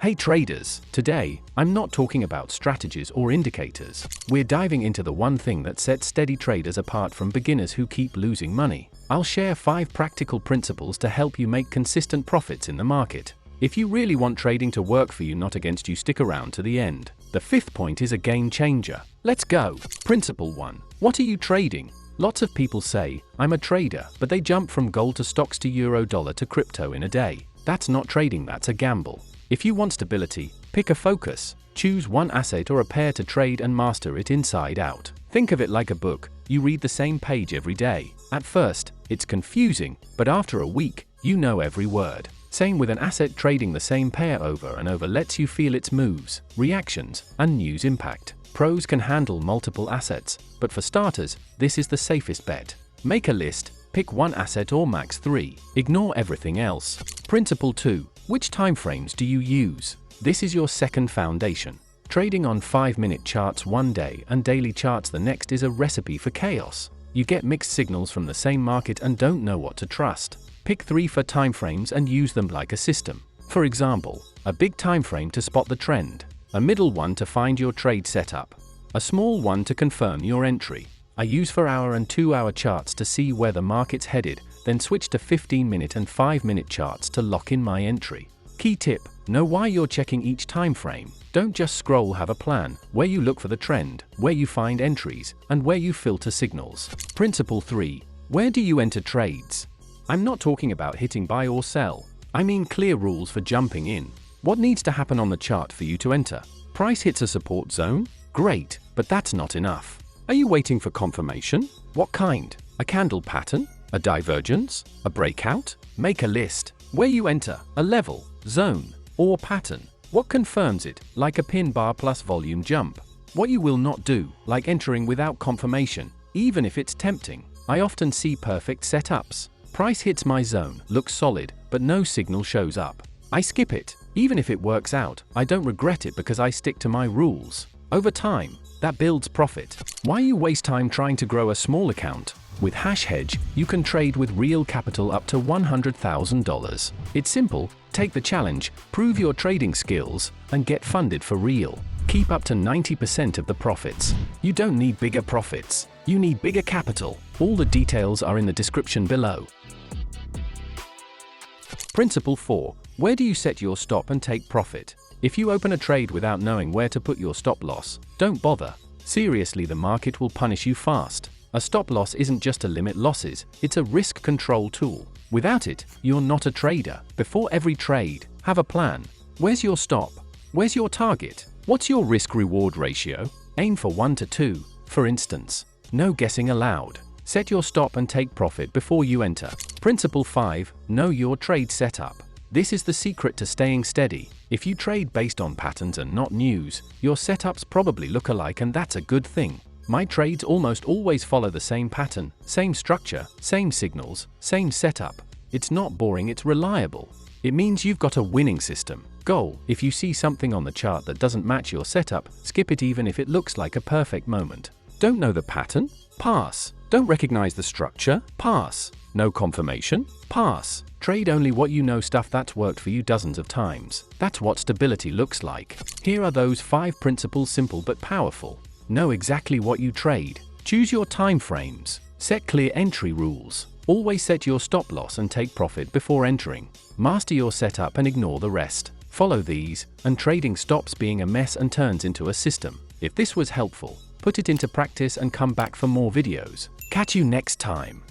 Hey traders, today, I'm not talking about strategies or indicators. We're diving into the one thing that sets steady traders apart from beginners who keep losing money. I'll share 5 practical principles to help you make consistent profits in the market. If you really want trading to work for you, not against you, stick around to the end. The 5th point is a game changer. Let's go. Principle 1. What are you trading? Lots of people say, I'm a trader, but they jump from gold to stocks to euro dollar to crypto in a day. That's not trading, that's a gamble. If you want stability, pick a focus. Choose one asset or a pair to trade and master it inside out. Think of it like a book. You read the same page every day. At first, it's confusing, but after a week, you know every word. Same with an asset. Trading the same pair over and over lets you feel its moves, reactions, and news impact. Pros can handle multiple assets, but for starters, this is the safest bet. Make a list, pick one asset or max 3. Ignore everything else. Principle 2. Which timeframes do you use? This is your second foundation. Trading on 5-minute charts one day and daily charts the next is a recipe for chaos. You get mixed signals from the same market and don't know what to trust. Pick 3 for timeframes and use them like a system. For example, a big timeframe to spot the trend, a middle one to find your trade setup, a small one to confirm your entry. I use 4-hour and 2-hour charts to see where the market's headed, then switch to 15-minute and 5-minute charts to lock in my entry. Key tip: know why you're checking each time frame. Don't just scroll, have a plan, where you look for the trend, where you find entries, and where you filter signals. Principle 3. Where do you enter trades? I'm not talking about hitting buy or sell. I mean clear rules for jumping in. What needs to happen on the chart for you to enter? Price hits a support zone? Great, but that's not enough. Are you waiting for confirmation? What kind? A candle pattern? A divergence? A breakout? Make a list. Where you enter, a level, zone, or pattern. What confirms it, like a pin bar plus volume jump. What you will not do, like entering without confirmation, even if it's tempting. I often see perfect setups. Price hits my zone, looks solid, but no signal shows up. I skip it. Even if it works out, I don't regret it because I stick to my rules. Over time, that builds profit. Why you waste time trying to grow a small account? With HashHedge, you can trade with real capital up to $100,000. It's simple, take the challenge, prove your trading skills, and get funded for real. Keep up to 90% of the profits. You don't need bigger profits, you need bigger capital. All the details are in the description below. Principle 4. Where do you set your stop and take profit? If you open a trade without knowing where to put your stop loss, don't bother. Seriously, the market will punish you fast. A stop loss isn't just to limit losses, it's a risk control tool. Without it, you're not a trader. Before every trade, have a plan. Where's your stop? Where's your target? What's your risk-reward ratio? Aim for 1 to 2, for instance. No guessing allowed. Set your stop and take profit before you enter. Principle 5. Know your trade setup. This is the secret to staying steady. If you trade based on patterns and not news, your setups probably look alike, and that's a good thing. My trades almost always follow the same pattern, same structure, same signals, same setup. It's not boring, it's reliable. It means you've got a winning system. Goal: if you see something on the chart that doesn't match your setup, skip it even if it looks like a perfect moment. Don't know the pattern? Pass. Don't recognize the structure? Pass. No confirmation? Pass. Trade only what you know, stuff that's worked for you dozens of times. That's what stability looks like. Here are those 5 principles, simple but powerful. Know exactly what you trade. Choose your time frames. Set clear entry rules. Always set your stop loss and take profit before entering. Master your setup and ignore the rest. Follow these, and trading stops being a mess and turns into a system. If this was helpful, put it into practice and come back for more videos. Catch you next time.